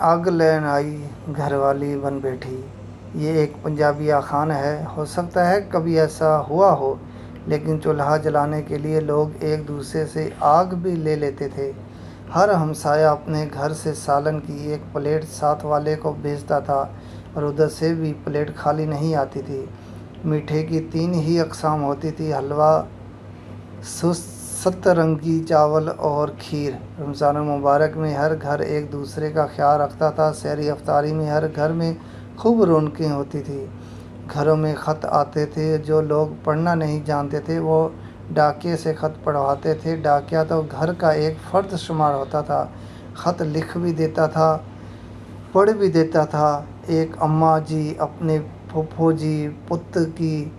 आग लैन आई घरवाली बन बैठी। ये एक पंजाबी अखान है। हो सकता है कभी ऐसा हुआ हो, लेकिन चूल्हा जलाने के लिए लोग एक दूसरे से आग भी ले लेते थे। हर हमसाया अपने घर से सालन की एक प्लेट साथ वाले को भेजता था और उधर से भी प्लेट खाली नहीं आती थी। मीठे की 3 ही अक़साम होती थी: हलवा, सतरंगी चावल और खीर। रमज़ान मुबारक में हर घर एक दूसरे का ख्याल रखता था। सहरी अफ्तारी में हर घर में खूब रौनकें होती थी। घरों में ख़त आते थे। जो लोग पढ़ना नहीं जानते थे वो डाकिए से ख़त पढ़वाते थे। डाकिया तो घर का एक फ़र्द शुमार होता था। ख़त लिख भी देता था, पढ़ भी देता था। एक अम्मा जी अपने फूफो जी पुत्र की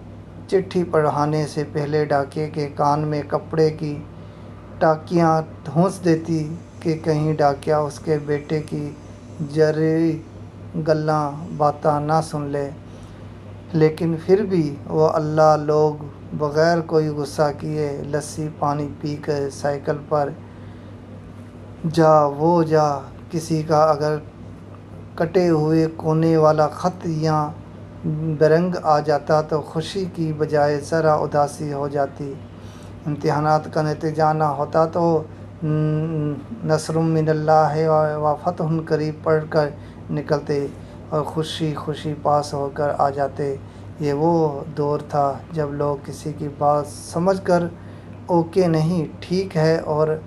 चिट्ठी पढ़ाने से पहले डाकिए के कान में कपड़े की टाकियाँ ठूंस देती कि कहीं डाकिया उसके बेटे की जरी गल्लां बातां ना सुन ले। लेकिन फिर भी वो अल्लाह लोग बग़ैर कोई गुस्सा किए लस्सी पानी पी कर साइकिल पर जा किसी का अगर कटे हुए कोने वाला ख़त या बेरंग आ जाता तो खुशी की बजाय ज़रा उदासी हो जाती। इम्तिहानात का नतीजा ना होता तो नस्रुम मिनल्लाह व फ़तहुन करीब पढ़ कर निकलते और खुशी खुशी पास होकर आ जाते। ये वो दौर था जब लोग किसी की बात समझकर ओके नहीं, ठीक है और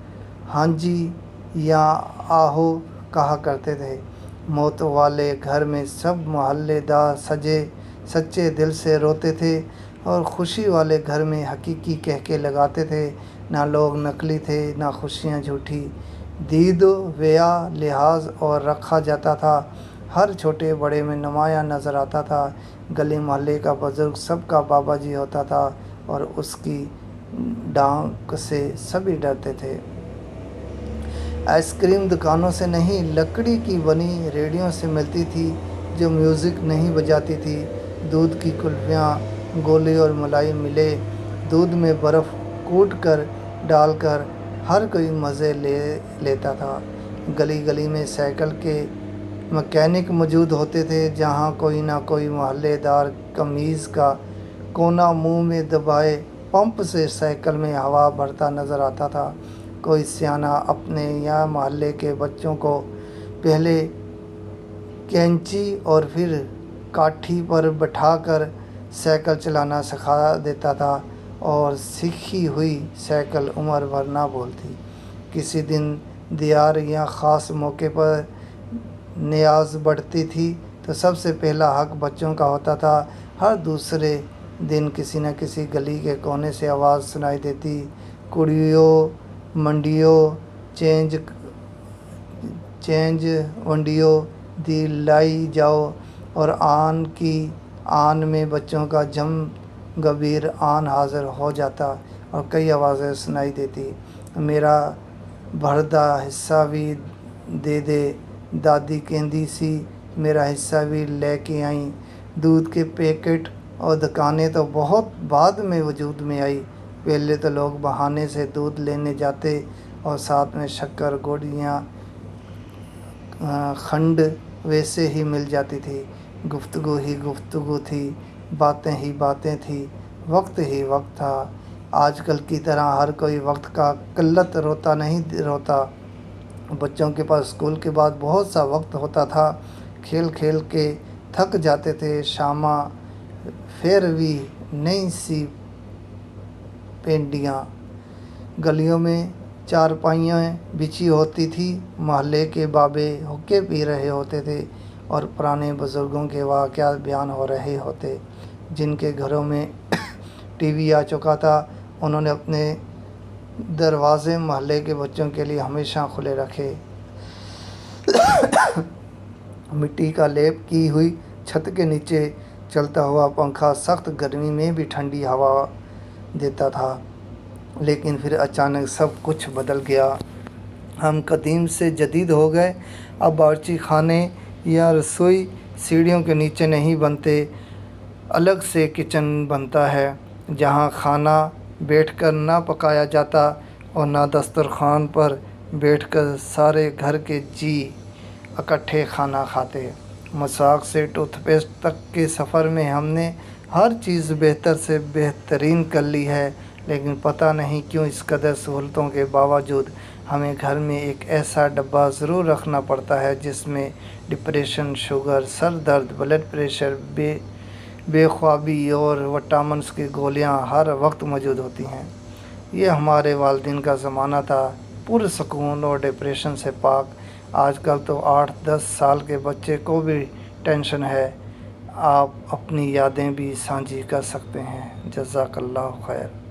हाँ जी या आहो कहा करते थे। मौत वाले घर में सब मोहल्लेदार सच्चे दिल से रोते थे और खुशी वाले घर में हकीकी कहके लगाते थे। ना लोग नकली थे, ना खुशियाँ झूठी। दीद वेया लिहाज और रखा जाता था। हर छोटे बड़े में नुमायाँ नज़र आता था। गली मोहल्ले का बुज़ुर्ग सबका बाबा जी होता था और उसकी डांक से सभी डरते थे। आइसक्रीम दुकानों से नहीं, लकड़ी की बनी रेडियो से मिलती थी जो म्यूज़िक नहीं बजाती थी। दूध की कुल्फ़ियाँ गोली और मलाई मिले। दूध में बर्फ़ कूट कर डालकर हर कोई मज़े लेता था। गली गली में साइकिल के मैकेनिक मौजूद होते थे। जहाँ कोई ना कोई मोहल्लेदार कमीज़ का कोना मुंह में दबाए पंप से साइकिल में हवा भरता नज़र आता था। कोई सियाना अपने या मोहल्ले के बच्चों को पहले कैंची और फिर काठी पर बैठाकर साइकिल चलाना सिखा देता था और सीखी हुई साइकिल उम्र भर ना भूलती। किसी दिन दियार या ख़ास मौके पर नियाज़ बढ़ती थी तो सबसे पहला हक बच्चों का होता था। हर दूसरे दिन किसी न किसी गली के कोने से आवाज़ सुनाई देती: कुड़ियों मंडियो चेंज वंडियो दी लाई जाओ। और आन की आन में बच्चों का जम गंभीर आन हाज़िर हो जाता और कई आवाज़ें सुनाई देती: मेरा भरदा हिस्सा भी दे दे, दादी कहती सी मेरा हिस्सा भी लेके आई। दूध के पैकेट और दुकानें तो बहुत बाद में वजूद में आई। पहले तो लोग बहाने से दूध लेने जाते और साथ में शक्कर गोलियाँ खंड वैसे ही मिल जाती थी। गुफ्तगू ही गुफ्तगू थी, बातें ही बातें थी, वक्त ही वक्त था। आजकल की तरह हर कोई वक्त का किल्लत रोता नहीं रोता। बच्चों के पास स्कूल के बाद बहुत सा वक्त होता था। खेल खेल के थक जाते थे। शामा फिर भी नई सी पेंडियाँ गलियों में चारपाइयाँ बिछी होती थी। मोहल्ले के बाबे हुक्के पी रहे होते थे और पुराने बुज़ुर्गों के वाक़यात बयान हो रहे होते। जिनके घरों में टीवी आ चुका था उन्होंने अपने दरवाज़े मोहल्ले के बच्चों के लिए हमेशा खुले रखे। मिट्टी का लेप की हुई छत के नीचे चलता हुआ पंखा सख्त गर्मी में भी ठंडी हवा देता था। लेकिन फिर अचानक सब कुछ बदल गया। हम कदीम से जदीद हो गए। अब बावर्ची खाने या रसोई सीढ़ियों के नीचे नहीं बनते, अलग से किचन बनता है जहाँ खाना बैठकर ना पकाया जाता और ना दस्तरखान पर बैठकर सारे घर के जी इकट्ठे खाना खाते। मजाक से टूथपेस्ट तक के सफ़र में हमने हर चीज़ बेहतर से बेहतरीन कर ली है, लेकिन पता नहीं क्यों इस कदर सहूलतों के बावजूद हमें घर में एक ऐसा डब्बा ज़रूर रखना पड़ता है जिसमें डिप्रेशन, शुगर, सर दर्द, ब्लड प्रेशर, बेख्वाबी और विटामिन्स की गोलियां हर वक्त मौजूद होती हैं। ये हमारे वालिदैन का ज़माना था, पुरसकून और डिप्रेशन से पाक। आजकल तो 8-10 साल के बच्चे को भी टेंशन है। आप अपनी यादें भी साझी कर सकते हैं। जज़ाकल्लाह खैर।